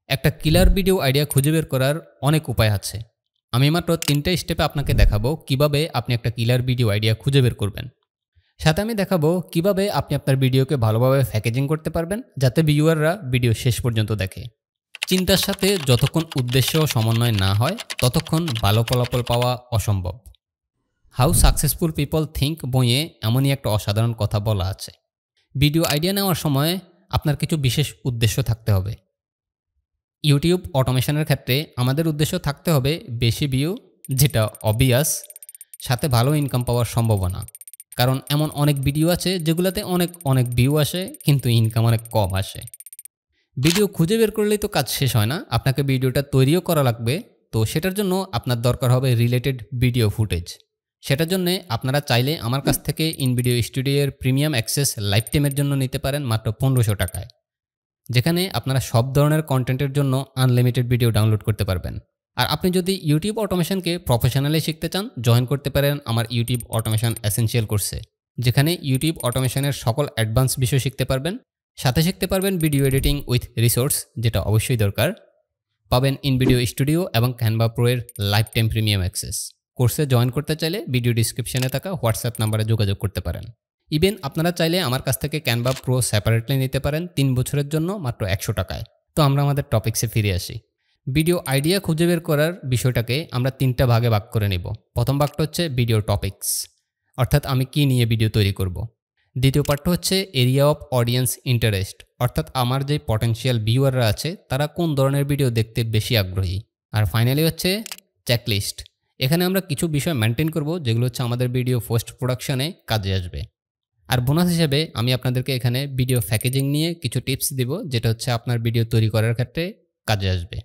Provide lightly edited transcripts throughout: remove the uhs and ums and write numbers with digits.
একটা কিলার video idea খুঁজে বের করার অনেক উপায় আছে। আমি মাত্র ৩টা স্টেপে আপনাকে দেখাবো কিভাবে আপনি একটা কিলার ভিডিও আইডিয়া খুঁজে বের করবেন। সাথে আমি দেখাবো কিভাবে আপনি আপনার ভিডিওকে ভালোভাবে প্যাকেজিং করতে পারবেন যাতে ভিউয়াররা ভিডিও শেষ পর্যন্ত দেখে। চিন্তার সাথে যতক্ষণ উদ্দেশ্য সমন্বয় না হয় ততক্ষণ ভালো ফলাফল পাওয়া অসম্ভব। হাউ সাকসেসফুল পিপল থিঙ্ক বইয়ে এমনই একটা অসাধারণ কথা বলা আছে। ভিডিও আইডিয়া নেওয়ার সময় আপনার কিছু বিশেষ উদ্দেশ্য থাকতে হবে। ইউটিউব অটোমেশনের ক্ষেত্রে আমাদের উদ্দেশ্য থাকতে হবে বেশি ভিউ, যেটা অবভিয়াস, সাথে ভালো ইনকাম পাওয়ার সম্ভাবনা। কারণ এমন অনেক ভিডিও আছে যেগুলোতে অনেক ভিউ আসে কিন্তু ইনকাম অনেক কম আসে। ভিডিও খুঁজে বের করলেই তো কাজ শেষ হয় না, আপনাকে ভিডিওটা তৈরিও করা লাগবে। তো সেটার জন্য আপনার দরকার হবে রিলেটেড ভিডিও ফুটেজ। সেটার জন্য আপনারা চাইলে আমার কাছ থেকে ইনভিডিও স্টুডিওর প্রিমিয়াম অ্যাক্সেস লাইফ টাইমের জন্য নিতে পারেন মাত্র ১৫০০ টাকায়, যেখানে আপনারা সব ধরনের কন্টেন্টের জন্য আনলিমিটেড ভিডিও ডাউনলোড করতে পারবেন। আর আপনি যদি ইউটিউব অটোমেশনকে প্রফেশনালি শিখতে চান, জয়েন করতে পারেন আমার ইউটিউব অটোমেশন এসেনশিয়াল কোর্সে, যেখানে ইউটিউব অটোমেশনের সকল অ্যাডভান্স বিষয় শিখতে পারবেন। সাথে শিখতে পারবেন ভিডিও এডিটিং উইথ রিসোর্স, যেটা অবশ্যই দরকার। পাবেন ইনভিডিও স্টুডিও এবং ক্যানভা প্রো এর লাইফ টাইম প্রিমিয়াম অ্যাক্সেস। কোর্সে জয়েন করতে চাইলে ভিডিও ডিসক্রিপশনে থাকা হোয়াটসঅ্যাপ নাম্বারে যোগাযোগ করতে পারেন। ইভেন আপনারা চাইলে আমার কাছ থেকে ক্যানভা প্রো সেপারেটলি নিতে পারেন ৩ বছরের জন্য মাত্র ১০০ টাকায়। তো আমরা আমাদের টপিক্সে ফিরে আসি। ভিডিও আইডিয়া খুঁজে বের করার বিষয়টাকে আমরা ৩টা ভাগে ভাগ করে নিব। প্রথম ভাগটা হচ্ছে ভিডিও টপিক্স, অর্থাৎ আমি কি নিয়ে ভিডিও তৈরি করব। দ্বিতীয় পার্টটা হচ্ছে এরিয়া অফ অডিয়েন্স ইন্টারেস্ট, অর্থাৎ আমার যে পটেনশিয়াল ভিউয়াররা আছে তারা কোন ধরনের ভিডিও দেখতে বেশি আগ্রহী। আর ফাইনালি হচ্ছে চেকলিস্ট, এখানে আমরা কিছু বিষয় মেনটেন করব যেগুলো হচ্ছে আমাদের ভিডিও পোস্ট প্রোডাকশনে কাজে আসবে। আর বোনাস হিসেবে আমি আপনাদেরকে এখানে ভিডিও প্যাকেজিং নিয়ে কিছু টিপস দিব, যেটা হচ্ছে আপনার ভিডিও তৈরি করার ক্ষেত্রে কাজে আসবে।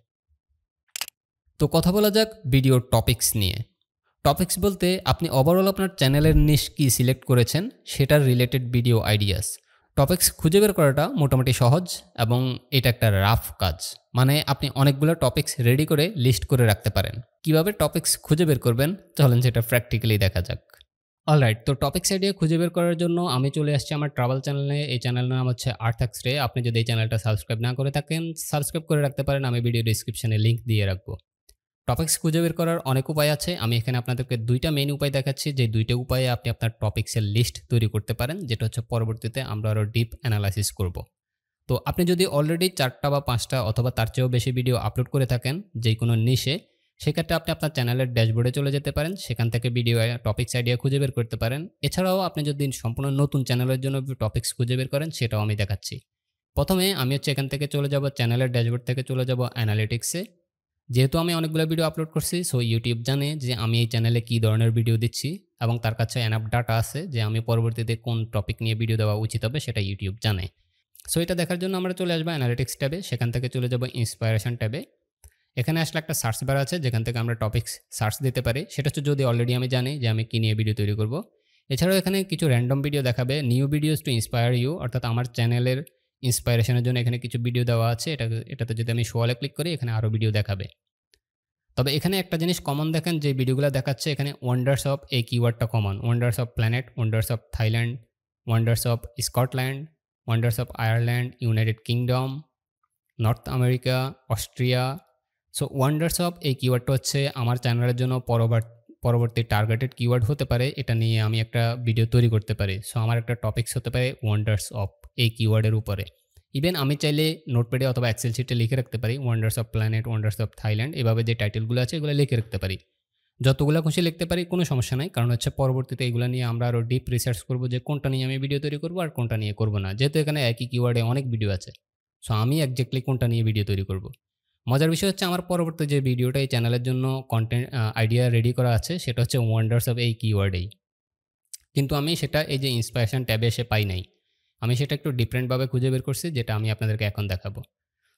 তো কথা বলা যাক ভিডিও টপিক্স নিয়ে। টপিক্স বলতে আপনি ওভারঅল আপনার চ্যানেলের নিশ কি সিলেক্ট করেছেন সেটার রিলেটেড ভিডিও আইডিয়াস। টপিক্স খুঁজে বের করাটা মোটামুটি সহজ এবং এটা একটা রাফ কাজ, মানে আপনি অনেকগুলো টপিক্স রেডি করে লিস্ট করে রাখতে পারেন। কিভাবে টপিক্স খুঁজে বের করবেন চলেন সেটা প্র্যাকটিক্যালি দেখা যাক। অলরাইট, তো টপিক্স আইডিয়া খুঁজে বের করার জন্য আমি চলে আসছি আমার ট্রাভেল চ্যানেলে। এই চ্যানেলের নাম হচ্ছে আর্থ রে। আপনি যদি এই চ্যানেলটা সাবস্ক্রাইব না করে থাকেন, সাবস্ক্রাইব করে রাখতে পারেন, আমি ভিডিও ডিসক্রিপশনে লিঙ্ক দিয়ে রাখবো। টপিক্স খুঁজে বের করার অনেক উপায় আছে, আমি এখানে আপনাদেরকে 2টা মেইন উপায় দেখাচ্ছি, যে 2টা উপায়ে আপনি আপনার টপিক্সের লিস্ট তৈরি করতে পারেন, যেটা হচ্ছে পরবর্তীতে আমরা আরও ডিপ অ্যানালাইসিস করব। তো আপনি যদি অলরেডি 4টা বা 5টা অথবা তার চেয়েও বেশি ভিডিও আপলোড করে থাকেন যে কোনো নিশে, সেক্ষেত্রে আপনি আপনার চ্যানেলের ড্যাশবোর্ডে চলে যেতে পারেন, সেখান থেকে ভিডিও টপিক্স আইডিয়া খুঁজে বের করতে পারেন। এছাড়াও আপনি যদি সম্পূর্ণ নতুন চ্যানেলের জন্য টপিক্স খুঁজে বের করেন, সেটাও আমি দেখাচ্ছি। প্রথমে আমি হচ্ছে এখান থেকে চলে যাব, চ্যানেলের ড্যাশবোর্ড থেকে চলে যাব অ্যানালিটিক্সে। যেহেতু আমি অনেকগুলো ভিডিও আপলোড করছি, সো ইউটিউব জানে যে আমি এই চ্যানেলে কী ধরনের ভিডিও দিচ্ছি এবং তার কাছে এনাফ ডাটা আছে যে আমি পরবর্তীতে কোন টপিক নিয়ে ভিডিও দেওয়া উচিত হবে, সেটা ইউটিউব জানে। সো এটা দেখার জন্য আমরা চলে আসবো অ্যানালিটিক্স ট্যাবে, সেখান থেকে চলে যাব ইন্সপাইরেশন ট্যাবে। এখানে আসলে একটা সার্চ বার আছে যেখান থেকে আমরা টপিক্স সার্চ দিতে পারি, সেটা হচ্ছে যদি অলরেডি আমি জানি যে আমি কী নিয়ে ভিডিও তৈরি করব। এছাড়াও এখানে কিছু র্যান্ডম ভিডিও দেখাবে, new videos to inspire you, অর্থাৎ আমার চ্যানেলের ইন্সপাইরেশনের জন্য এখানে কিছু ভিডিও দেওয়া আছে। এটাতে যদি আমি শোয়ালে ক্লিক করি, এখানে আরও ভিডিও দেখাবে। তবে এখানে একটা জিনিস কমন দেখেন, যে ভিডিওগুলো দেখাচ্ছে এখানে ওয়ান্ডার্স অফ এই কিওয়ার্ডটা কমন। Wonders of planet, wonders of Thailand, wonders of Scotland, wonders of Ireland, United Kingdom, North America, Austria. So wonders of এই কিওয়ার্ডটা হচ্ছে আমার চ্যানেলের জন্য পরবর্তী টার্গেটেড কিওয়ার্ড হতে পারে, এটা নিয়ে আমি একটা ভিডিও তৈরি করতে পারি। সো আমার একটা টপিক্স হতে পারে ওয়ান্ডার্স অফ এই কিওয়ার্ডের উপরে। ইভেন আমি চাইলে নোটপ্যাডে অথবা এক্সেল শিটে লিখে রাখতে পারি wonders of planet, wonders of Thailand, এভাবে যে টাইটেলগুলো আছে এগুলো লিখে রাখতে পারি। যতগুলো খুশি লিখতে পারি, কোনো সমস্যা নাই, কারণ হচ্ছে পরবর্তীতে এগুলো নিয়ে আমরা আরও ডিপ রিসার্চ করবো যে কোনটা নিয়ে আমি ভিডিও তৈরি করবো আর কোনটা নিয়ে করবো না, যেহেতু এখানে একই কিওয়ার্ডে অনেক ভিডিও আছে। সো আমি একজ্যাক্টলি কোনটা নিয়ে ভিডিও তৈরি করব। মজার বিষয় হচ্ছে আমার পরবর্তী যে ভিডিওটা এই চ্যানেলের জন্য কন্টেন্ট আইডিয়া রেডি করা আছে, সেটা হচ্ছে ওয়ান্ডার্স অফ এই কিওয়ার্ডেই, কিন্তু আমি সেটা এই যে ইন্সপাইরেশন ট্যাবে এসে পাই নাই। আমি সেটা একটু ডিফারেন্টভাবে খুঁজে বের করছি, যেটা আমি আপনাদেরকে এখন দেখাবো।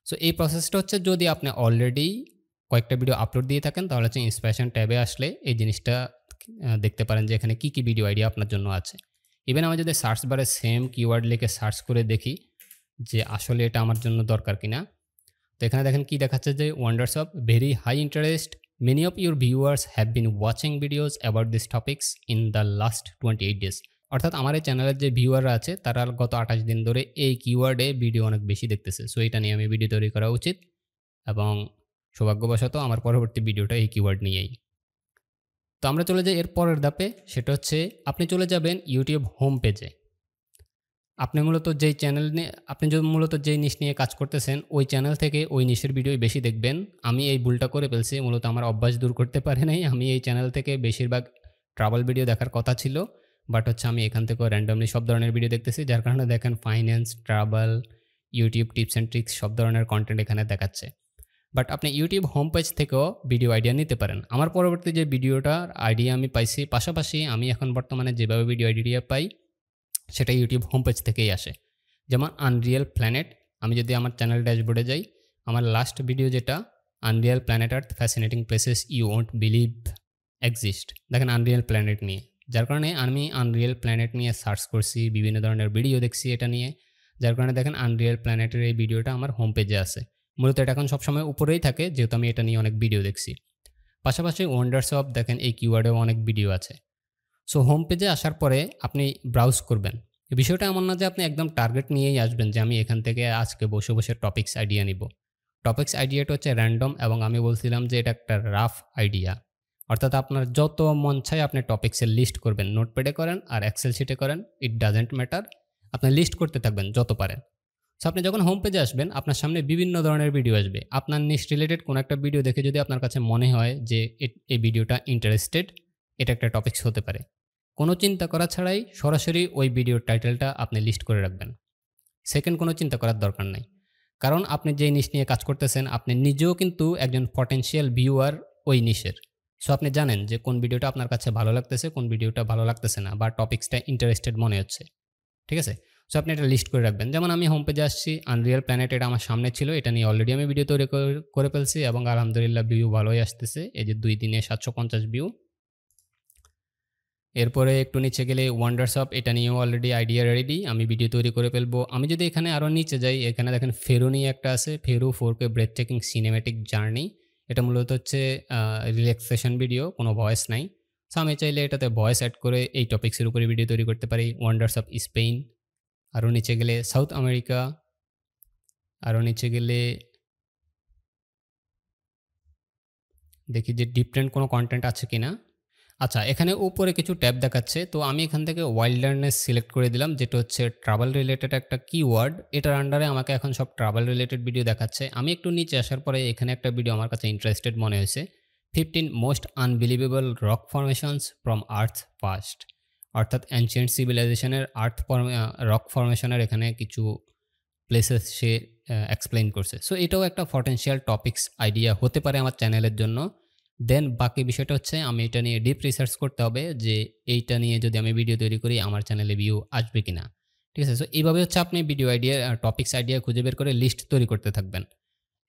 সো এই প্রসেসটা হচ্ছে যদি আপনি অলরেডি কয়েকটা ভিডিও আপলোড দিয়ে থাকেন, তাহলে হচ্ছে ইন্সপাইরেশন ট্যাবে আসলে এই জিনিসটা দেখতে পারেন যে এখানে কী ভিডিও আইডিয়া আপনার জন্য আছে। ইভেন আমি যদি সার্চ বারে সেম কিওয়ার্ড লিখে সার্চ করে দেখি যে আসলে এটা আমার জন্য দরকার কিনা, তো এখানে দেখেন কি দেখাচ্ছে যে wonders of very high interest, many of your viewers have been watching videos about this topics in the last 28 days. অর্থাৎ আমার এই চ্যানেলের যে ভিউয়াররা আছে তারা গত 28 দিন ধরে এই কিওয়ার্ডে ভিডিও অনেক বেশি দেখতেছে। সো এটা নিয়ে আমি ভিডিও তৈরি করা উচিত। এবং সৌভাগ্যবশত আমার পরবর্তী ভিডিওটা এই কিওয়ার্ড নিয়েই। তো আমরা চলে যাই এর পরের ধাপে, সেটা হচ্ছে আপনি চলে যাবেন ইউটিউব হোম পেজে। আপনি মূলত যেই নিশ নিয়ে কাজ করতেছেন ওই চ্যানেল থেকে ওই নিশের ভিডিওই বেশি দেখবেন। আমি এই ভুলটা করে ফেলছি, মূলত আমার অভ্যাস দূর করতে পারি নাই। আমি এই চ্যানেল থেকে বেশিরভাগ ট্রাভেল ভিডিও দেখার কথা ছিল, বাট হচ্ছে আমি এখান থেকেও র্যান্ডমলি সব ধরনের ভিডিও দেখতেছি, যার কারণে দেখেন finance, travel, YouTube tips and tricks সব ধরনের কন্টেন্ট এখানে দেখাচ্ছে। বাট আপনি ইউটিউব হোম পেজ থেকেও ভিডিও আইডিয়া নিতে পারেন। আমার পরবর্তী যে ভিডিওটার আইডিয়া আমি পাইছি, পাশাপাশি আমি এখন বর্তমানে যেভাবে ভিডিও আইডিয়া পাই সেটা ইউটিউব হোম পেজ থেকেই আসে। যেমন আনরিয়েল প্ল্যানেট, আমি যদি আমার চ্যানেল ড্যাশবোর্ডে যাই, আমার লাস্ট ভিডিও যেটা unreal planet earth fascinating places you won't believe exist, দেখেন আনরিয়েল প্ল্যানেট নিয়ে, যার কারণে আমি আনরিয়েল প্ল্যানেট নিয়ে সার্চ করছি, বিভিন্ন ধরনের ভিডিও দেখছি এটা নিয়ে, যার কারণে দেখেন আনরিয়েল প্ল্যানেটের এই ভিডিওটা আমার হোম পেজে আছে। মূলত এটা এখন সবসময় উপরেই থাকে, যেহেতু আমি এটা নিয়ে অনেক ভিডিও দেখছি। পাশাপাশি ওয়ান্ডার্স অফ দেখেন এই কিওয়ার্ডেও অনেক ভিডিও আছে। সো হোম পেজে আসার পরে আপনি ব্রাউজ করবেন। বিষয়টা এমন না যে আপনি একদম টার্গেট নিয়েই আসবেন যে আমি এখান থেকে আজকে বসে বসে টপিক্স আইডিয়া নিব। টপিক্স আইডিয়াটা হচ্ছে র্যান্ডম, এবং আমি বলছিলাম যে এটা একটা রাফ আইডিয়া, অর্থাৎ আপনার যত মন চায় আপনি টপিক্সের লিস্ট করবেন, নোটপ্যাডে করেন আর এক্সেল শিটে করেন, ইট ডাজেন্ট ম্যাটার, আপনি লিস্ট করতে থাকবেন যত পারেন। সো আপনি যখন হোম পেজে আসবেন আপনার সামনে বিভিন্ন ধরনের ভিডিও আসবে। আপনার নিশ রিলেটেড কোনো একটা ভিডিও দেখে যদি আপনার কাছে মনে হয় যে এই ভিডিওটা ইন্টারেস্টেড, এটা একটা টপিক্স হতে পারে, কোনো চিন্তা করা ছাড়াই সরাসরি ওই ভিডিওর টাইটেলটা আপনি লিস্ট করে রাখবেন। সেকেন্ড কোনো চিন্তা করার দরকার নাই, কারণ আপনি যেই নিশ নিয়ে কাজ করতেছেন আপনি নিজেও কিন্তু একজন পটেনশিয়াল ভিউয়ার ওই নিশের। সো আপনি জানেন যে কোন ভিডিওটা আপনার কাছে ভালো লাগতেছে, কোন ভিডিওটা ভালো লাগতেছে না, বা টপিক্সটা ইন্টারেস্টেড মনে হচ্ছে, ঠিক আছে? সো আপনি এটা লিস্ট করে রাখবেন। যেমন আমি হোম পেজে আসছি, আনরিয়েল প্ল্যানেট এটা আমার সামনে ছিল, এটা নিয়ে অলরেডি আমি ভিডিও তৈরি করে ফেলছি এবং আলহামদুলিল্লাহ ভিউ ভালোই আসতেছে, এই যে 2 দিনে 750 ভিউ। এরপরে একটু নিচে গেলে ওয়ান্ডার্স অফ, এটা নিয়েও অলরেডি আইডিয়া রেডি, আমি ভিডিও তৈরি করে ফেলবো। আমি যদি এখানে আরও নিচে যাই, এখানে দেখেন ফেরো নিয়ে একটা আছে, ফেরো 4K breadth taking cinematic journey. এটা মূলত হচ্ছে রিল্যাক্সেশন ভিডিও, কোনো ভয়েস নাই। সো আমি চাইলে এটাতে ভয়েস অ্যাড করে এই টপিক্সের উপরে ভিডিও তৈরি করতে পারি। ওয়ান্ডার্স অফ স্পেন, আরও নিচে গেলে সাউথ আমেরিকা, আরও নিচে গেলে দেখি যে ডিফারেন্ট কোনো কন্টেন্ট আছে কিনা। আচ্ছা, এখানে উপরে কিছু ট্যাব দেখাচ্ছে, তো আমি এখান থেকে ওয়াইল্ডারনেস সিলেক্ট করে দিলাম, যেটা হচ্ছে ট্রাভেল রিলেটেড একটা কিওয়ার্ড। এটার আন্ডারে আমাকে এখন সব ট্রাভেল রিলেটেড ভিডিও দেখাচ্ছে। আমি একটু নিচে আসার পরে এখানে একটা ভিডিও আমার কাছে ইন্টারেস্টেড মনে হয়েছে, 15 most unbelievable rock formations from earth past, অর্থাৎ অ্যানশিয়েন্ট সিভিলাইজেশনের রক ফরমেশনের এখানে কিছু প্লেসেস সে এক্সপ্লেইন করছে। সো এটাও একটা পটেনশিয়াল টপিক্স আইডিয়া হতে পারে আমার চ্যানেলের জন্য। দেন বাকি বিষয়টা হচ্ছে আমি এটা নিয়ে ডিপ রিসার্চ করতে হবে যে এইটা নিয়ে যদি আমি ভিডিও তৈরি করি আমার চ্যানেলে ভিউ আসবে কিনা, ঠিক আছে? সো এইভাবে হচ্ছে আপনি ভিডিও আইডিয়া, টপিক্স আইডিয়া খুঁজে বের করে লিস্ট তৈরি করতে থাকবেন।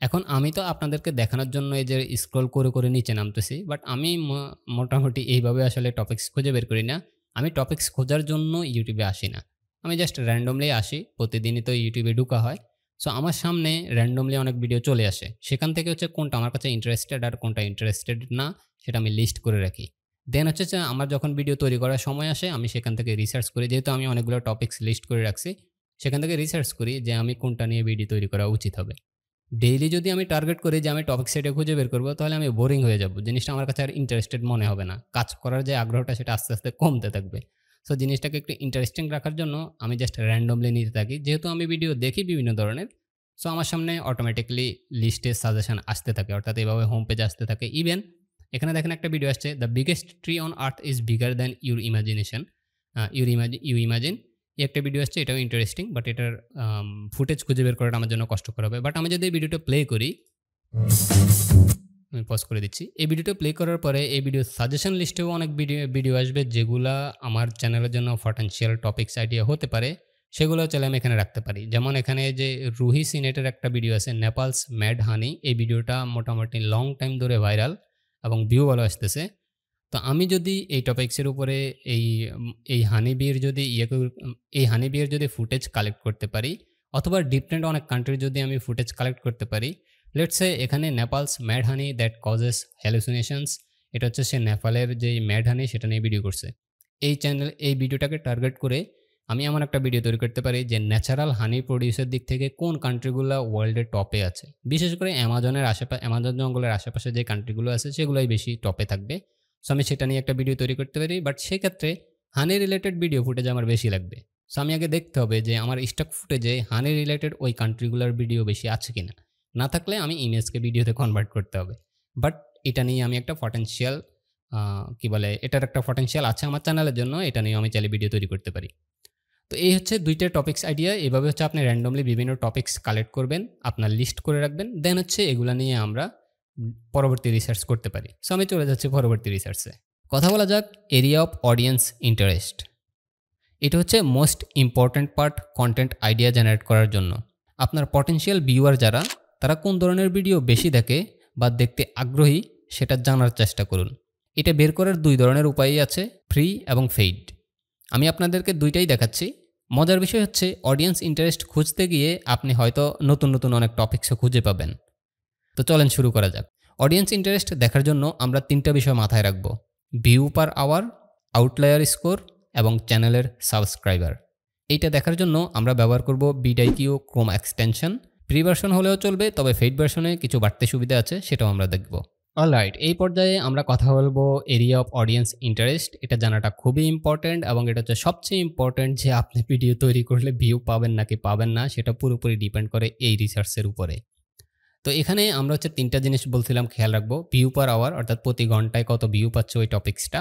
এখন আমি তো আপনাদেরকে দেখানোর জন্য এই যে স্ক্রল করে করে নিচে নামতেছি, বাট আমি মোটামুটি এইভাবে আসলে টপিক্স খুঁজে বের করি না। আমি টপিক্স খোঁজার জন্য ইউটিউবে আসি না, আমি জাস্ট র্যান্ডমলি আসি, প্রতিদিনই তো ইউটিউবে ঢোকা হয়। সো আমার সামনে র্যান্ডমলি অনেক ভিডিও চলে আসে, সেখান থেকে হচ্ছে কোনটা আমার কাছে ইন্টারেস্টেড আর কোনটা ইন্টারেস্টেড না সেটা আমি লিস্ট করে রাখি। দেন হচ্ছে যে আমার যখন ভিডিও তৈরি করার সময় আসে আমি সেখান থেকে রিসার্চ করি, যেহেতু আমি অনেকগুলো টপিক্স লিস্ট করে রাখছি সেখান থেকে রিসার্চ করি যে আমি কোনটা নিয়ে ভিডিও তৈরি করা উচিত হবে। ডেইলি যদি আমি টার্গেট করি যে আমি টপিক সেটে খুঁজে বের করবো, তাহলে আমি বোরিং হয়ে যাব, জিনিসটা আমার কাছে আর ইন্টারেস্টেড মনে হবে না, কাজ করার যে আগ্রহটা সেটা আস্তে আস্তে কমতে থাকবে। সো জিনিসটাকে একটু ইন্টারেস্টিং রাখার জন্য আমি জাস্ট র্যান্ডমলি নিতে থাকি, যেহেতু আমি ভিডিও দেখি বিভিন্ন ধরনের। সো আমার সামনে অটোমেটিকলি লিস্টে সাজেশন আসতে থাকে, অর্থাৎ এভাবে হোম পেজ আসতে থাকে। ইভেন এখানে দেখেন একটা ভিডিও আসছে, the biggest tree on earth is bigger than your imagination, you imagine, একটা ভিডিও আসছে, এটাও ইন্টারেস্টিং, বাট এটার ফুটেজ খুঁজে বের করাটা আমার জন্য কষ্টকর হবে। বাট আমি যদি এই ভিডিওটা প্লে করি, আমি পজ করে দিচ্ছি, এই ভিডিওটা প্লে করার পরে এই ভিডিও সাজেশন লিস্টেও অনেক ভিডিও আসবে যেগুলা আমার চ্যানেলের জন্য পটেনশিয়াল টপিক্স আইডিয়া হতে পারে, সেগুলো চাইলে আমি এখানে রাখতে পারি। যেমন এখানে যে রুহি সিনেটের একটা ভিডিও আছে, নেপালস ম্যাড হানি, এই ভিডিওটা মোটামুটি লং টাইম ধরে ভাইরাল এবং ভিউ ভালো আসতেছে। তো আমি যদি এই টপিক্সের উপরে এই হানি বিয়ের যদি ফুটেজ কালেক্ট করতে পারি, অথবা ডিফারেন্ট অনেক কান্ট্রির যদি আমি ফুটেজ কালেক্ট করতে পারি, লেটস সে এখানে নেপালস ম্যাড হানি দ্যাট কজেস হ্যালুসিনেশনস, এটা হচ্ছে সে নেপালের যে ম্যাড হানি সেটা নিয়ে ভিডিও করছে। এই ভিডিওটাকে টার্গেট করে আমি এমন একটা ভিডিও তৈরি করতে পারি যে ন্যাচারাল হানি প্রোডিউসের দিক থেকে কোন কান্ট্রিগুলো ওয়ার্ল্ডের টপে আছে। বিশেষ করে অ্যামাজন জঙ্গলের আশেপাশে যে কান্ট্রিগুলো আছে সেগুলোই বেশি টপে থাকবে। সো আমি সেটা নিয়ে একটা ভিডিও তৈরি করতে পারি। বাট সেক্ষেত্রে হানি রিলেটেড ভিডিও ফুটেজ আমার বেশি লাগবে। সো আমি আগে দেখতে হবে যে আমার স্টক ফুটেজে হানি রিলেটেড ওই কান্ট্রিগুলোর ভিডিও বেশি আছে কিনা। না থাকলে আমি ইমেজকে ভিডিওতে কনভার্ট করতে হবে। বাট এটা নিয়ে আমি একটা পটেনশিয়াল এটার একটা পটেনশিয়াল আছে আমার চ্যানেলের জন্য। এটা নিয়ে আমি চাইলে ভিডিও তৈরি করতে পারি। তো এই হচ্ছে 2টা টপিক্স আইডিয়া। এভাবে হচ্ছে আপনি র্যান্ডমলি বিভিন্ন টপিক্স কালেক্ট করবেন, আপনার লিস্ট করে রাখবেন। দেন হচ্ছে এগুলা নিয়ে আমরা পরবর্তী রিসার্চ করতে পারি। সো আমি চলে যাচ্ছি পরবর্তী রিসার্চে। কথা বলা যাক এরিয়া অফ অডিয়েন্স ইন্টারেস্ট। এটা হচ্ছে most important part content idea generate করার জন্য। আপনার পটেনশিয়াল ভিউয়ার যারা, তারা কোন ধরনের ভিডিও বেশি দেখে বা দেখতে আগ্রহী সেটা জানার চেষ্টা করুন। এটা বের করার 2 ধরনের উপায়ই আছে, ফ্রি এবং পেইড। আমি আপনাদেরকে 2টাই দেখাচ্ছি। মজার বিষয় হচ্ছে অডিয়েন্স ইন্টারেস্ট খুঁজতে গিয়ে আপনি হয়তো নতুন নতুন অনেক টপিক্সও খুঁজে পাবেন। তো চলেন শুরু করা যাক। অডিয়েন্স ইন্টারেস্ট দেখার জন্য আমরা 3টা বিষয় মাথায় রাখবো: view per hour, outlier score এবং চ্যানেলের সাবস্ক্রাইবার। এইটা দেখার জন্য আমরা ব্যবহার করব vidIQ Chrome extension. Free version হলেও চলবে, তবে পেইড ভার্সনে কিছু বাড়তি সুবিধা আছে, সেটাও আমরা দেখব। অলরাইট, এই পর্যায়ে আমরা কথা বলবো এরিয়া অফ অডিয়েন্স ইন্টারেস্ট। এটা জানাটা খুবই ইম্পর্ট্যান্ট এবং এটা হচ্ছে সবচেয়ে ইম্পর্ট্যান্ট যে আপনি ভিডিও তৈরি করলে ভিউ পাবেন নাকি পাবেন না সেটা পুরোপুরি ডিপেন্ড করে এই রিসার্চের উপরে। তো এখানে আমরা হচ্ছে 3টা জিনিস বলছিলাম খেয়াল রাখবো: ভিউ পার আওয়ার অর্থাৎ প্রতি ঘন্টায় কত ভিউ পাচ্ছে ওই টপিক্সটা।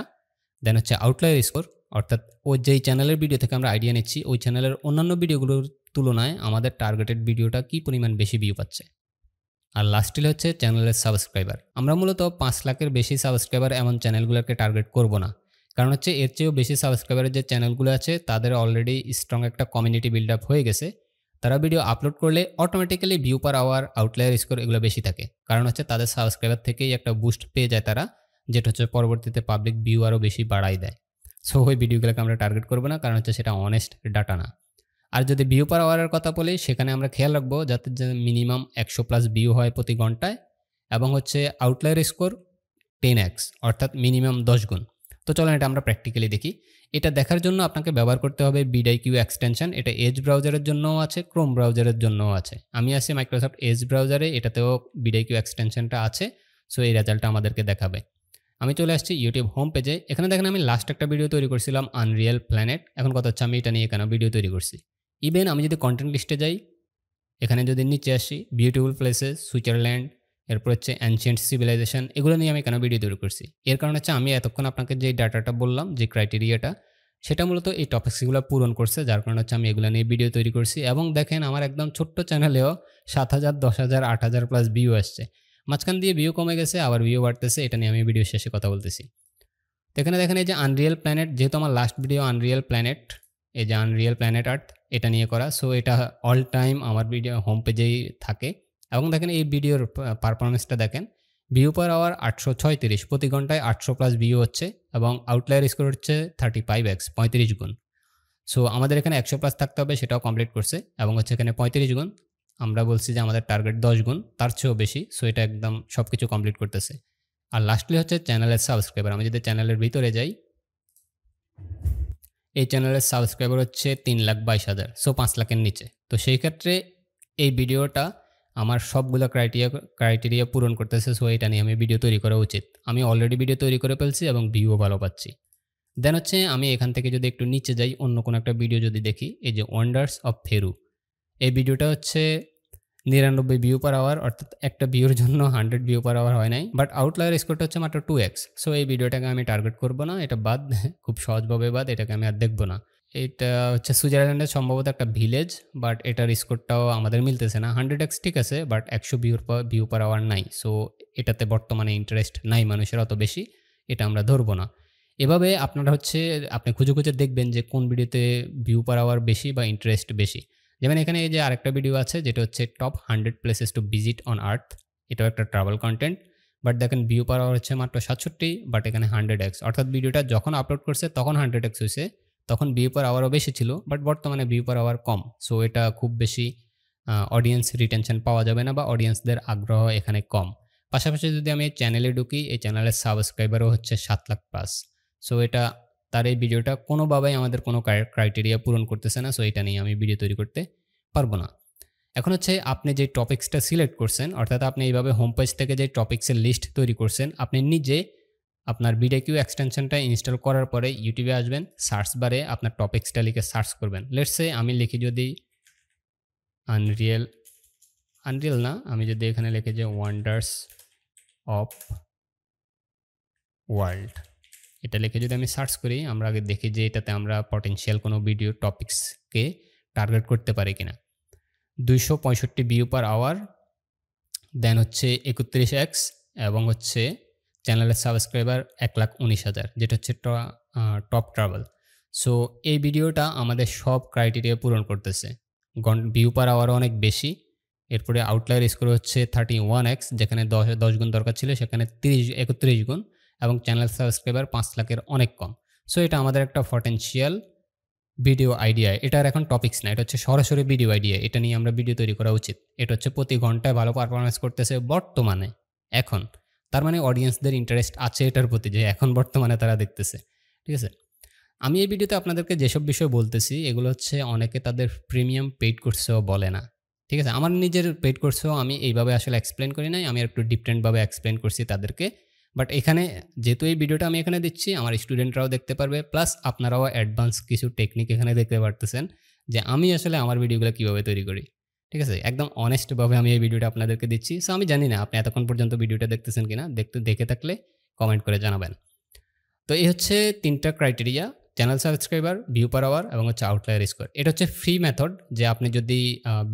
দেন হচ্ছে আউটলায়ার স্কোর অর্থাৎ ওই যেই চ্যানেলের ভিডিও থেকে আমরা আইডিয়া নিচ্ছি ওই চ্যানেলের অন্যান্য ভিডিওগুলোর তুলনায় আমাদের টার্গেটেড ভিডিওটা কী পরিমাণ বেশি ভিউ পাচ্ছে। আর লাস্টলি হচ্ছে চ্যানেলের সাবস্ক্রাইবার। আমরা মূলত 5 লাখের বেশি সাবস্ক্রাইবার এমন চ্যানেলগুলোকে টার্গেট করব না, কারণ হচ্ছে এর চেয়েও বেশি সাবস্ক্রাইবারের যে চ্যানেলগুলো আছে তাদের অলরেডি স্ট্রং একটা কমিউনিটি বিল্ড আপ হয়ে গেছে। তারা ভিডিও আপলোড করলে automatically view per hour, outlier score এগুলো বেশি থাকে, কারণ হচ্ছে তাদের সাবস্ক্রাইবার থেকেই একটা বুস্ট পেয়ে যায় তারা, যেটা হচ্ছে পরবর্তীতে পাবলিক ভিউ আরও বেশি বাড়াই দেয়। সো ওই ভিডিওগুলোকে আমরা টার্গেট করবো না, কারণ হচ্ছে সেটা অনেস্ট ডাটা না। আর যদি ভিউ পার আওয়ারের কথা বলি সেখানে আমরা খেয়াল রাখবো যাতে মিনিমাম 100+ ভিউ হয় প্রতি ঘন্টায় এবং হচ্ছে আউটলায়ার স্কোর 10x অর্থাৎ মিনিমাম 10 গুণ। তো চলেন এটা আমরা প্র্যাকটিক্যালি দেখি। এটা দেখার জন্য আপনাকে ব্যবহার করতে হবে vidIQ এক্সটেনশন। এটা এজ ব্রাউজারের জন্যও আছে, ক্রোম ব্রাউজারের জন্যও আছে। আমি আছি মাইক্রোসফট এজ ব্রাউজারে, এটাতেও vidIQ এক্সটেনশনটা আছে। সো এই রেজাল্টটা আমাদেরকে দেখাবে। আমি চলে আসছি ইউটিউব হোম পেজে। এখানে দেখেন আমি লাস্ট একটা ভিডিও তৈরি করছিলাম আনরিয়েল প্ল্যানেট। এখন কথা হচ্ছে আমি এটা নিয়ে কেন ভিডিও তৈরি করছি। ইভেন আমি যদি কন্টেন্ট লিস্টে যাই, এখানে যদি নিচে আসি বিউটিফুল প্লেসেস, সুইজারল্যান্ড, এরপর হচ্ছে অ্যানশিয়েন্ট সিভিলাইজেশন, এগুলো নিয়ে আমি কেন ভিডিও তৈরি করছি। এর কারণ হচ্ছে আমি এতক্ষণ আপনাকে যে ডাটাটা বললাম, যে ক্রাইটেরিয়াটা, সেটা মূলত এই টপিক্সগুলো পূরণ করছে, যার কারণে হচ্ছে আমি এগুলো নিয়ে ভিডিও তৈরি করছি। এবং দেখেন আমার একদম ছোট্ট চ্যানেলেও 7,000, 10,000, 8,000+ ভিউ আসছে। মাঝখান দিয়ে ভিউ কমে গেছে, আবার ভিউ বাড়তেছে। এটা নিয়ে আমি ভিডিও শেষে কথা বলতেছি। তো এখানে দেখেন এই যে আনরিয়েল প্ল্যানেট, যেহেতু আমার লাস্ট ভিডিও আনরিয়েল প্ল্যানেট, এই যে আনরিয়েল প্ল্যানেট আর্থ এটা নিয়ে করা। সো এটা অল টাইম আমার ভিডিও হোম পেজেই থাকে। এবং দেখেন এই ভিডিওর পারফরমেন্সটা দেখেন, ভিউ পার আওয়ার 836, প্রতি ঘন্টায় 800+ ভিউ হচ্ছে এবং আউটলায়ার স্কোর হচ্ছে 35x 35 গুণ। সো আমাদের এখানে 100+ থাকতে হবে, সেটাও কমপ্লিট করছে। এবং হচ্ছে এখানে 35 গুণ, আমরা বলছি যে আমাদের টার্গেট 10 গুণ, তার চেয়েও বেশি। সো এটা একদম সব কিছু কমপ্লিট করতেছে। আর লাস্টলি হচ্ছে চ্যানেলের সাবস্ক্রাইবার। আমি যদি চ্যানেলের ভিতরে যাই, এই চ্যানেলের সাবস্ক্রাইবার হচ্ছে 3,22,000, সো 5 লাখের নিচে। তো সেই ক্ষেত্রে এই ভিডিওটা আমার সবগুলো ক্রাইটেরিয়া পূরণ করতেছে। সো এটা নিয়ে আমি ভিডিও তৈরি করা উচিত। আমি অলরেডি ভিডিও তৈরি করে ফেলছি এবং ভিউও ভালো পাচ্ছি। দেন হচ্ছে আমি এখান থেকে যদি একটু নিচে যাই, অন্য কোনো একটা ভিডিও যদি দেখি, এই যে ওয়ান্ডার্স অফ ফেরু, এই ভিডিওটা হচ্ছে 99 ভিউ পার আওয়ার, অর্থাৎ একটা ভিউর জন্য 100 ভিউ পার আওয়ার হয় নাই। বাট আউটলায়ার স্কোরটা হচ্ছে মাত্র 2x। সো এই ভিডিওটাকে আমি টার্গেট করব না, এটা বাদ, খুব সহজভাবে বাদ, এটাকে আমি আর দেখবো না। এটা হচ্ছে সুইজারল্যান্ডের সম্ভবত একটা ভিলেজ, বাট এটার স্কোরটাও আমাদের মিলতেছে না। 100x ঠিক আছে, বাট 100 ভিউ পার আওয়ার নাই। সো এটাতে বর্তমানে ইন্টারেস্ট নাই মানুষের অত বেশি, এটা আমরা ধরবো না। এভাবে আপনারা হচ্ছে আপনি খুঁজে খুঁজে দেখবেন যে কোন ভিডিওতে ভিউ পার আওয়ার বেশি বা ইন্টারেস্ট বেশি। যেমন এখানে এই যে আরেকটা ভিডিও আছে যেটা হচ্ছে top 100 places to visit on earth, এটাও একটা ট্রাভেল কন্টেন্ট। বাট দেখেন ভিউ পার আওয়ার হচ্ছে মাত্র 67, বাট এখানে 100x, অর্থাৎ ভিডিওটা যখন আপলোড করছে তখন 100x হয়েছে, তখন ভিউ পার আওয়ারও বেশি ছিল, বাট বর্তমানে ভিউ পার আওয়ার কম। সো এটা খুব বেশি অডিয়েন্স রিটেনশন পাওয়া যাবে না, বা অডিয়েন্সদের আগ্রহ এখানে কম। পাশাপাশি যদি আমি চ্যানেলে ঢুকি, এই চ্যানেলের সাবস্ক্রাইবারও হচ্ছে 7 লাখ প্লাস। সো এটা তার এই ভিডিওটা কোনোভাবেই আমাদের কোনো ক্রাইটেরিয়া পূরণ করতেছে না, সো এটা নিয়ে আমি ভিডিও তৈরি করতে পারবো না। এখন হচ্ছে আপনি যে টপিক্সটা সিলেক্ট করছেন, অর্থাৎ আপনি এইভাবে হোম পেজ থেকে যে টপিক্সের লিস্ট তৈরি করছেন, আপনি নিজে আপনার ভিডিকিউ এক্সটেনশনটা ইনস্টল করার পরে ইউটিউবে আসবেন, সার্চ বারে আপনার টপিক্সটা লিখে সার্চ করবেন। লেটস সে আমি লিখি যদি আনরিয়েল না, আমি যদি এখানে লিখে যে ওয়ান্ডার্স অফ ওয়ার্ল্ড, এটা লিখে যদি আমি সার্চ করি, আমরা আগে দেখি যে এটাতে আমরা পটেনশিয়াল কোনো ভিডিও টপিক্সকে টার্গেট করতে পারি কিনা। 265 ভিউ পার আওয়ার, দেন হচ্ছে 31x এবং হচ্ছে চ্যানেলের সাবস্ক্রাইবার 1,19,000, যেটা হচ্ছে টপ ট্রাভেল। সো এই ভিডিওটা আমাদের সব ক্রাইটেরিয়া পূরণ করতেছে। ভিউ পার আওয়ারও অনেক বেশি, এরপরে আউটলায়ার স্কোর হচ্ছে 31x, যেখানে 10 গুণ দরকার ছিল সেখানে 31 গুণ, এবং চ্যানেল সাবস্ক্রাইবার 5 লাখের অনেক কম। সো এটা আমাদের একটা পটেনশিয়াল ভিডিও আইডিয়া। এটার এখন টপিক্স না, এটা হচ্ছে সরাসরি ভিডিও আইডিয়া। এটা নিয়ে আমরা ভিডিও তৈরি করা উচিত। এটা হচ্ছে প্রতি ঘন্টায় ভালো পারফরমেন্স করতেছে বর্তমানে এখন। তার মানে অডিয়েন্সদের ইন্টারেস্ট আছে এটার প্রতি, যে এখন বর্তমানে তারা দেখতেছে। ঠিক আছে, আমি এই ভিডিওতে আপনাদেরকে যেসব বিষয় বলতেছি এগুলো হচ্ছে অনেকে তাদের প্রিমিয়াম পেইড কোর্সেও বলে না। ঠিক আছে, আমার নিজের পেইড কোর্সেও আমি এইভাবে আসলে এক্সপ্লেন করি নাই, আমি একটু ডিফারেন্টভাবে এক্সপ্লেন করছি তাদেরকে। বাট এখানে যেহেতু এই ভিডিওটা আমি এখানে দিচ্ছি, আমার স্টুডেন্টরাও দেখতে পারবে, প্লাস আপনারাও অ্যাডভান্স কিছু টেকনিক এখানে দেখতে পারতেছেন যে আমি আসলে আমার ভিডিওগুলো কীভাবে তৈরি করি। ঠিক আছে, একদম অনেস্টভাবে আমি এই ভিডিওটা আপনাদেরকে দিচ্ছি। সো আমি জানি না আপনি এতক্ষণ পর্যন্ত ভিডিওটা দেখতেছেন কিনা, দেখে থাকলে কমেন্ট করে জানাবেন। তো এই হচ্ছে 3টা criteria: channel subscriber, view per hour এবং হচ্ছে আউটলায়ার স্কোর। এটা হচ্ছে ফ্রি মেথড, যে আপনি যদি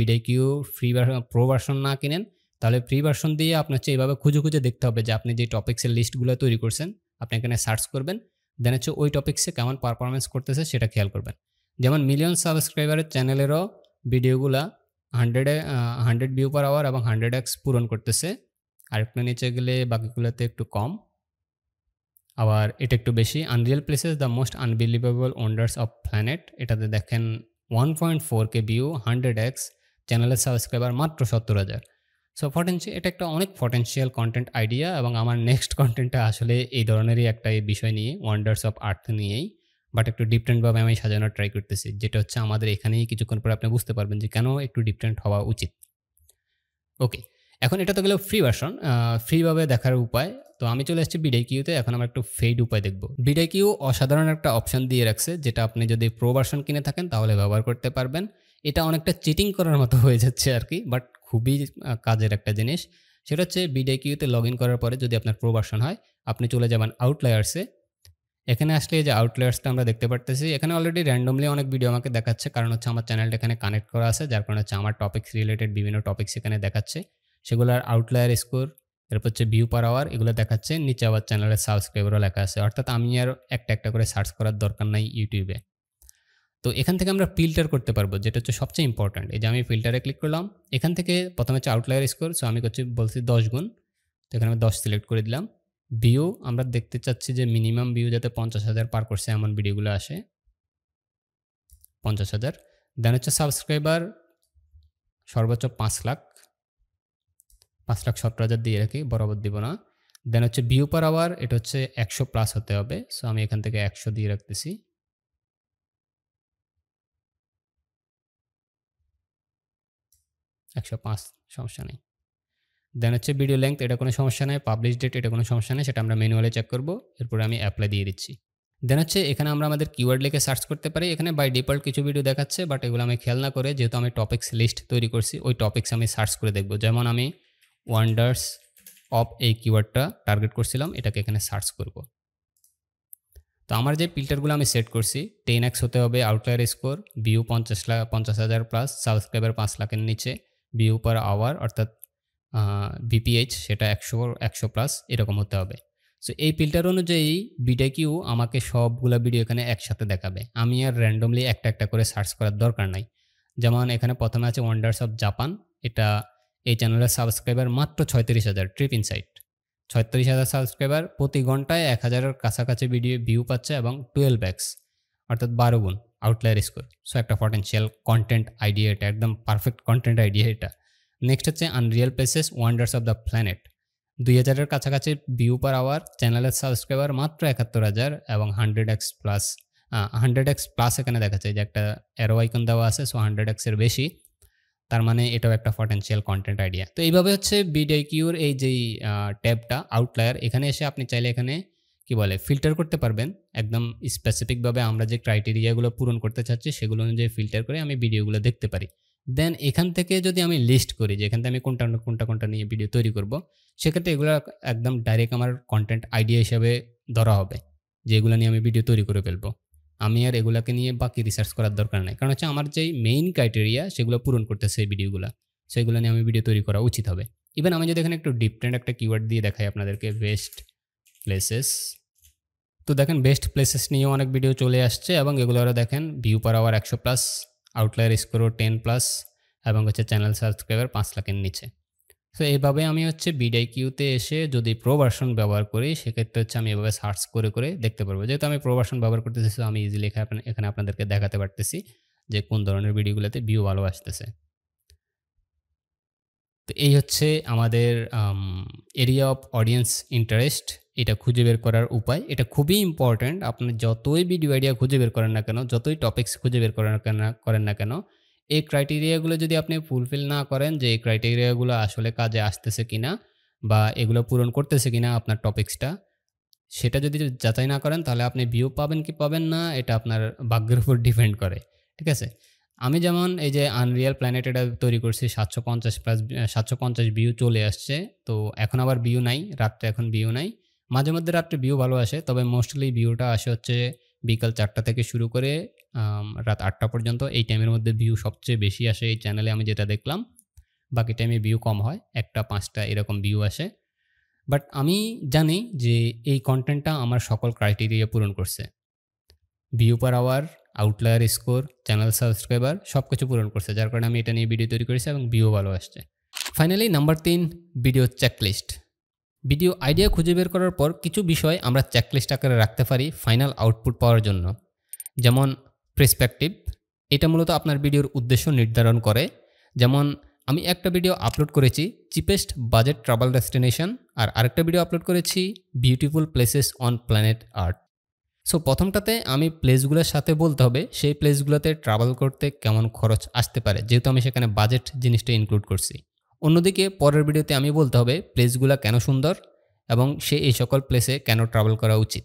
ভিডিকিউ ফ্রি প্রো ভার্সন না কিনেন, তাহলে ফ্রি ভার্সন দিয়ে আপনার হচ্ছে এইভাবে খুঁজে দেখতে হবে যে আপনি যে টপিক্সের লিস্টগুলো তৈরি করছেন, আপনি এখানে সার্চ করবেন, দেন হচ্ছে ওই টপিক্সে কেমন পারফরমেন্স করতেছে সেটা খেয়াল করবেন। যেমন মিলিয়ন সাবস্ক্রাইবারের চ্যানেলেরও ভিডিওগুলা 100 ভিউ পার আওয়ার এবং 100x পূরণ করতেছে। আরেকটু নিচে গেলে বাকিগুলোতে একটু কম, আবার এটা একটু বেশি। Unreal places, the most unbelievable wonders of planet, এটাতে দেখেন 1.4K ভিউ, 100x, চ্যানেলের সাবস্ক্রাইবার মাত্র 70,000। সো এটা একটা অনেক পটেনশিয়াল কন্টেন্ট আইডিয়া, এবং আমার নেক্সট কন্টেন্টটা আসলে এই ধরনেরই একটা বিষয় নিয়ে, ওয়ান্ডার্স অফ আর্থ নিয়েই, বাট একটু ডিফারেন্টভাবে আমি সাজানোর ট্রাই করতেছি, যেটা হচ্ছে আমাদের এখানেই কিছুক্ষণ পরে আপনি বুঝতে পারবেন যে কেন একটু ডিফারেন্ট হওয়া উচিত। ওকে, এখন এটা তো গেল ফ্রি ভার্সন, ফ্রিভাবে দেখার উপায়। তো আমি চলে এসেছি ভিডিকিউতে, এখন আমরা একটু ফেড উপায় দেখব। ভিডিকিউ অসাধারণ একটা অপশন দিয়ে রাখছে, যেটা আপনি যদি প্রো ভার্সন কিনে থাকেন তাহলে ব্যবহার করতে পারবেন। এটা অনেকটা চিটিং করার মতো হয়ে যাচ্ছে আর কি, বাট খুবই কাজের একটা জিনিস। সেটা হচ্ছে ভিডিকিউতে লগ ইন করার পরে যদি আপনার প্রো ভার্সন হয়, আপনি চলে যাবেন আউটলায়ার্সে। এখানে আসলে যে আউটলায়ার্সটা আমরা দেখতে পারতেছি, এখানে অলরেডি র্যান্ডমলি অনেক ভিডিও আমাকে দেখাচ্ছে, কারণ হচ্ছে আমার চ্যানেলটা এখানে কানেক্ট করা আছে, যার কারণে হচ্ছে আমার টপিক্স রিলেটেড বিভিন্ন টপিক্স এখানে দেখাচ্ছে। সেগুলোর আউটলায়ার স্কোর, এরপর হচ্ছে ভিউ পার আওয়ার, এগুলো দেখাচ্ছে। নিচে আবার চ্যানেলের সাবস্ক্রাইবারও লেখা আছে, অর্থাৎ আমি আর একটা করে সার্চ করার দরকার নাই ইউটিউবে। তো এখান থেকে আমরা ফিল্টার করতে পারবো, যেটা হচ্ছে সবচেয়ে ইম্পর্ট্যান্ট। এই যে আমি ফিল্টারে ক্লিক করলাম, এখান থেকে প্রথমে হচ্ছে আউটলায়ার স্কোর, সো আমি বলছি 10 গুণ, তো এখানে আমি 10 সিলেক্ট করে দিলাম। ভিউ আমরা দেখতে চাচ্ছি যে মিনিমাম ভিউ যাতে 50,000 পার করছে এমন ভিডিওগুলো আসে, 50,000। দেন হচ্ছে সাবস্ক্রাইবার সর্বোচ্চ 5,17,000 দিয়ে রাখি, বরাবর দিব না। দেন হচ্ছে ভিউ পার আওয়ার, এটা হচ্ছে 100+ হতে হবে, সো আমি এখান থেকে 100 দিয়ে রাখতেছি। সমস্যা নেই। দেন হচ্ছে ভিডিও লেংথ, এটা কোনো সমস্যা নেই। পাবলিশ ডেট, এটা কোনো সমস্যা নেই, সেটা আমরা ম্যানুয়ালি চেক করব। এরপরে আমি অ্যাপ্লাই দিয়ে দিচ্ছি। দেন হচ্ছে এখানে আমরা আমাদের কিওয়ার্ড লিখে সার্চ করতে পারি। এখানে বাই ডিফল্ট কিছু ভিডিও দেখাচ্ছে, বাট এগুলো আমি খেয়াল না করে, যেহেতু আমি টপিক্স লিস্ট তৈরি করছি, ওই টপিক্স আমি সার্চ করে দেখব। যেমন আমি ওয়ান্ডার্স অফ এই কিওয়ার্ডটা টার্গেট করছিলাম, এটাকে এখানে সার্চ করব। তো আমার যে ফিল্টারগুলো আমি সেট করছি, 10x হতে হবে আউটলায়ার স্কোর, ভিউ 50,000+, সাবস্ক্রাইবার 5 লাখের নিচে, ভিউ পার আওয়ার অর্থাৎ VPH সেটা 100+ এরকম হতে হবে। সো এই ফিল্টার অনুযায়ী ভিডিকিউ আমাকে সবগুলো ভিডিও এখানে একসাথে দেখাবে। আমি আর র্যান্ডমলি একটা করে সার্চ করার দরকার নাই। যেমন এখানে প্রথমে আছে ওয়ান্ডার্স অফ জাপান, এটা এই চ্যানেলের সাবস্ক্রাইবার মাত্র 36,000, ট্রিপ ইনসাইট 36,000 সাবস্ক্রাইবার, প্রতি ঘন্টায় 1,000-এর কাছাকাছি ভিউ পাচ্ছে, এবং 12x অর্থাৎ 12 গুণ আউটলায়ার স্কোর। সো একটা পটেনশিয়াল কন্টেন্ট আইডিয়া, এটা একদম পারফেক্ট কন্টেন্ট আইডিয়া এটা। নেক্সট হচ্ছে unreal places, wonders of the planet, 2000-এর কাছাকাছি ভিউ পার আওয়ার, চ্যানেলের সাবস্ক্রাইবার মাত্র 71,000 এবং 100x প্লাস 100x প্লাস এখানে দেখাচ্ছে যে একটা অ্যারো আইকন দেওয়া আছে, সো 100x এর বেশি। তার মানে এটাও একটা পটেনশিয়াল কন্টেন্ট আইডিয়া। তো এইভাবে হচ্ছে ভিডিওকিউর এই যেই ট্যাবটা আউটলায়ার, এখানে এসে আপনি চাইলে এখানে কি বলে ফিল্টার করতে পারবেন একদম স্পেসিফিকভাবে। আমরা যে ক্রাইটেরিয়াগুলো পূরণ করতে চাচ্ছি সেগুলো অনুযায়ী ফিল্টার করে আমি ভিডিওগুলো দেখতে পারি। দেন এখান থেকে যদি আমি লিস্ট করি যে এখান থেকে আমি কোনটা নিয়ে ভিডিও তৈরি করব, সেক্ষেত্রে এগুলো একদম ডাইরেক্ট আমার কন্টেন্ট আইডিয়া হিসাবে ধরা হবে, যে এগুলো নিয়ে আমি ভিডিও তৈরি করে ফেলবো। আমি আর এগুলাকে নিয়ে বাকি রিসার্চ করার দরকার নাই, কারণ হচ্ছে আমার যেই মেইন ক্রাইটেরিয়া সেগুলো পূরণ করতেছে এই ভিডিওগুলো, সেগুলো নিয়ে আমি ভিডিও তৈরি করা উচিত হবে। ইভেন আমি যদি এখানে একটু ডিফারেন্ট একটা কিওয়ার্ড দিয়ে দেখাই আপনাদেরকে, বেস্ট প্লেসেস, তো দেখেন বেস্ট প্লেসেস নিয়েও অনেক ভিডিও চলে আসছে এবং এগুলোরও দেখেন ভিউ পার আওয়ার 100+, আউটলায়ার স্কোরও 10+ এবং হচ্ছে চ্যানেল সাবস্ক্রাইবার 5 লাখের নিচে। সো এইভাবে আমি হচ্ছে ভিডিওকিউতে এসে যদি প্রো ভার্সন ব্যবহার করি, সেক্ষেত্রে হচ্ছে আমি এভাবে সার্চ করে করে দেখতে পারবো। যেহেতু আমি প্রো ভার্সন ব্যবহার করতেছি, সো আমি ইজিলি এখানে আপনাদেরকে দেখাতে পারতেছি যে কোন ধরনের ভিডিওগুলোতে ভিউ ভালো আসতেছে। তো এই হচ্ছে আমাদের এরিয়া অফ অডিয়েন্স ইন্টারেস্ট, এটা খুঁজে বের করার উপায়। এটা খুবই ইম্পর্ট্যান্ট। আপনি যতই ভিডিও আইডিয়া খুঁজে বের করেন না কেন, যতই টপিক্স খুঁজে বের করেন না কেন, এই ক্রাইটেরিয়াগুলো যদি আপনি ফুলফিল না করেন, যে এই ক্রাইটেরিয়াগুলো আসলে কাজে আসতেছে কিনা বা এগুলো পূরণ করতেছে কিনা আপনার টপিক্সটা, সেটা যদি যাচাই না করেন, তাহলে আপনি ভিউ পাবেন কি পাবেন না এটা আপনার ভাগ্যের উপর ডিপেন্ড করে। ঠিক আছে? আমি যেমন এই যে আনরিয়াল প্ল্যানেট এটা তৈরি করছি, 750 ভিউ চলে আসছে। তো এখন আবার ভিউ নাই, রাত্রে এখন ভিউ নাই। মাঝে মধ্যে রাত্রে ভিউ ভালো আসে, তবে মোস্টলি ভিউটা আসে হচ্ছে বিকাল 4টা থেকে শুরু করে রাত 8টা পর্যন্ত। এই টাইমের মধ্যে ভিউ সবচেয়ে বেশি আসে এই চ্যানেলে, আমি যেটা দেখলাম। বাকি টাইমে ভিউ কম হয়, 1টা 5টা এরকম ভিউ আসে। বাট আমি জানি যে এই কন্টেন্টটা আমার সকল ক্রাইটেরিয়া পূরণ করছে। View per hour, outlier score, channel subscriber সব কিছু পূরণ করছে, যার কারণে আমি এটা নিয়ে ভিডিও তৈরি করেছি এবং ভিউ ভালো আসছে। Finally number 3, video checklist. Video idea খুঁজে বের করার পর কিছু বিষয় আমরা চেকলিস্ট আকারে রাখতে পারি ফাইনাল আউটপুট পাওয়ার জন্য। যেমন প্রেসপেক্টিভ, এটা মূলত আপনার ভিডিওর উদ্দেশ্য নির্ধারণ করে। যেমন আমি একটা ভিডিও আপলোড করেছি চিপেস্ট বাজেট ট্রাভেল ডেস্টিনেশন, আর আরেকটা ভিডিও আপলোড করেছি beautiful places on planet Earth. So প্রথমটাতে আমি প্লেসগুলোর সাথে বলতে হবে সেই প্লেসগুলোতে ট্রাভেল করতে কেমন খরচ আসতে পারে, যেহেতু আমি সেখানে বাজেট জিনিসটা ইনক্লুড করছি। অন্যদিকে পরের ভিডিওতে আমি বলতে হবে প্লেসগুলো কেন সুন্দর এবং সে এই সকল প্লেসে কেন ট্রাভেল করা উচিত।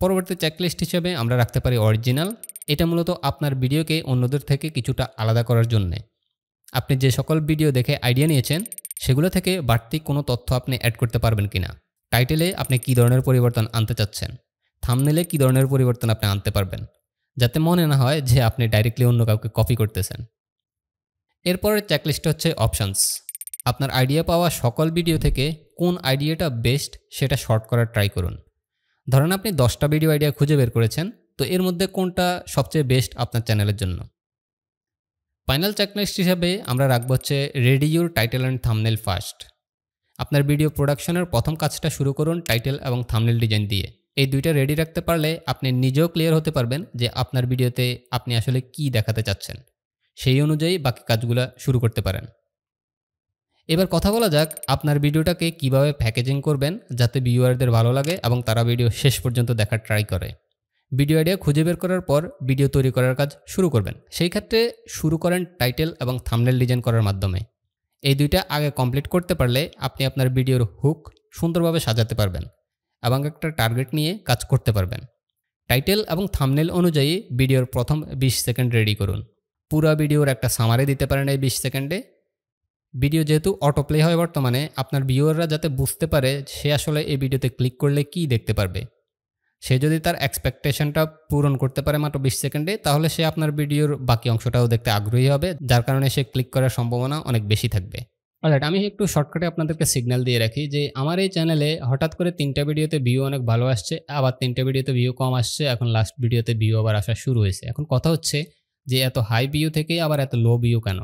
পরবর্তী চেকলিস্ট হিসেবে আমরা রাখতে পারি অরিজিনাল। এটা মূলত আপনার ভিডিওকে অন্যদের থেকে কিছুটা আলাদা করার জন্যে। আপনি যে সকল ভিডিও দেখে আইডিয়া নিয়েছেন সেগুলো থেকে বাড়তি কোনো তথ্য আপনি অ্যাড করতে পারবেন কিনা, টাইটেলে আপনি কী ধরনের পরিবর্তন আনতে চাচ্ছেন, থাম্বনেলে কী ধরনের পরিবর্তন আপনি আনতে পারবেন, যাতে মনে না হয় যে আপনি ডাইরেক্টলি অন্য কাউকে কপি করতেছেন। এরপরের চেকলিস্ট হচ্ছে অপশানস। আপনার আইডিয়া পাওয়া সকল ভিডিও থেকে কোন আইডিয়াটা বেস্ট সেটা শর্ট করার ট্রাই করুন। ধরেন আপনি 10টা ভিডিও আইডিয়া খুঁজে বের করেছেন, তো এর মধ্যে কোনটা সবচেয়ে বেস্ট আপনার চ্যানেলের জন্য। ফাইনাল চেকলিস্ট হিসাবে আমরা রাখবো হচ্ছে ready your title and thumbnail first. আপনার ভিডিও প্রোডাকশনের প্রথম কাজটা শুরু করুন টাইটেল এবং থাম্বনেল ডিজাইন দিয়ে। এই দুইটা রেডি রাখতে পারলে আপনি নিজেও ক্লিয়ার হতে পারবেন যে আপনার ভিডিওতে আপনি আসলে কি দেখাতে চাচ্ছেন, সেই অনুযায়ী বাকি কাজগুলো শুরু করতে পারেন। এবার কথা বলা যাক আপনার ভিডিওটাকে কিভাবে প্যাকেজিং করবেন যাতে ভিউয়ারদের ভালো লাগে এবং তারা ভিডিও শেষ পর্যন্ত দেখার ট্রাই করে। ভিডিও আইডিয়া খুঁজে বের করার পর ভিডিও তৈরি করার কাজ শুরু করবেন। সেই ক্ষেত্রে শুরু করেন টাইটেল এবং থাম্বনেল ডিজাইন করার মাধ্যমে। এই দুইটা আগে কমপ্লিট করতে পারলে আপনি আপনার ভিডিওর হুক সুন্দরভাবে সাজাতে পারবেন এবং একটা টার্গেট নিয়ে কাজ করতে পারবেন। টাইটেল এবং থাম্বনেল অনুযায়ী ভিডিওর প্রথম 20 সেকেন্ড রেডি করুন। পুরো ভিডিওর একটা সামারি দিতে পারেন এই 20 সেকেন্ডে। ভিডিও যেহেতু অটোপ্লে হয় বর্তমানে, আপনার ভিউয়াররা যাতে বুঝতে পারে সে আসলে এই ভিডিওতে ক্লিক করলে কি দেখতে পারবে, সে যদি তার এক্সপেকটেশনটা পূরণ করতে পারে মাত্র 20 সেকেন্ডে, তাহলে সে আপনার ভিডিওর বাকি অংশটাও দেখতে আগ্রহী হবে, যার কারণে সে ক্লিক করার সম্ভাবনা অনেক বেশি থাকবে। অলরাইট, আমি একটু শর্টকাটে আপনাদেরকে সিগন্যাল দিয়ে রাখি যে আমার এই চ্যানেলে হঠাৎ করে 3টা ভিডিওতে ভিউ অনেক ভালো আসছে, আবার 3টা ভিডিওতে ভিউ কম আসছে, এখন লাস্ট ভিডিওতে ভিউ আবার আসা শুরু হয়েছে। এখন কথা হচ্ছে যে এত হাই ভিউ থেকে আবার এত লো ভিউ কেন?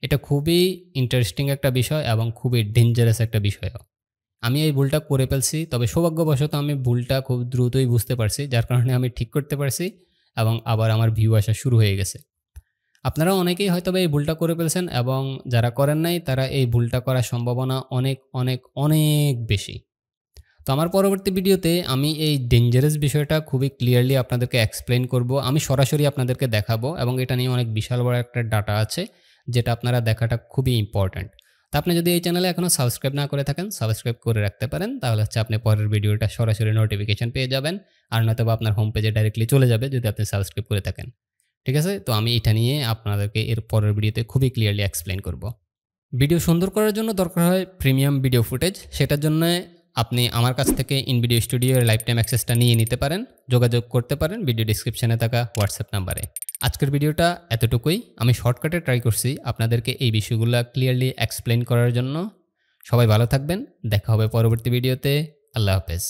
এটা খুবই ইন্টারেস্টিং একটা বিষয় এবং খুবই ডেঞ্জারাস একটা বিষয়ও। আমি এই ভুলটা করে ফেলছি, তবে সৌভাগ্যবশত আমি ভুলটা খুব দ্রুতই বুঝতে পারছি, যার কারণে আমি ঠিক করতে পারছি এবং আবার আমার ভিউ আসা শুরু হয়ে গেছে। আপনারা অনেকেই হয়তোবা এই ভুলটা করে ফেলছেন এবং যারা করেন নাই তারা এই ভুলটা করার সম্ভাবনা অনেক, অনেক, অনেক বেশি। তো আমার পরবর্তী ভিডিওতে আমি এই ডেঞ্জারাস বিষয়টা খুবই ক্লিয়ারলি আপনাদেরকে এক্সপ্লেইন করব। আমি সরাসরি আপনাদেরকে দেখাবো এবং এটা নিয়ে অনেক বিশাল বড় একটা ডাটা আছে যেটা আপনারা দেখাটা খুবই ইম্পর্ট্যান্ট। তো আপনি যদি এই চ্যানেলে এখনও সাবস্ক্রাইব না করে থাকেন, সাবস্ক্রাইব করে রাখতে পারেন। তাহলে হচ্ছে আপনি পরের ভিডিওটা সরাসরি নোটিফিকেশন পেয়ে যাবেন। আর নয়তোবা আপনার হোম পেজে ডাইরেক্টলি চলে যাবে যদি আপনি সাবস্ক্রাইব করে থাকেন। ঠিক আছে? তো আমি এটা নিয়ে আপনাদেরকে এর পরের ভিডিওতে খুবই ক্লিয়ারলি এক্সপ্লেইন করব। ভিডিও সুন্দর করার জন্য দরকার হয় প্রিমিয়াম ভিডিও ফুটেজ। সেটার জন্য আপনি আমার কাছ থেকে ইনভিডিও স্টুডিওর লাইফ টাইম অ্যাক্সেসটা নিয়ে নিতে পারেন। যোগাযোগ করতে পারেন ভিডিও ডেসক্রিপশনে থাকা হোয়াটসঅ্যাপ নাম্বারে। আজকের ভিডিওটা এতটুকুই। আমি শর্টকাটে ট্রাই করছি আপনাদেরকে এই বিষয়গুলো ক্লিয়ারলি এক্সপ্লেইন করার জন্য। সবাই ভালো থাকবেন। দেখা হবে পরবর্তী ভিডিওতে। আল্লাহ হাফেজ।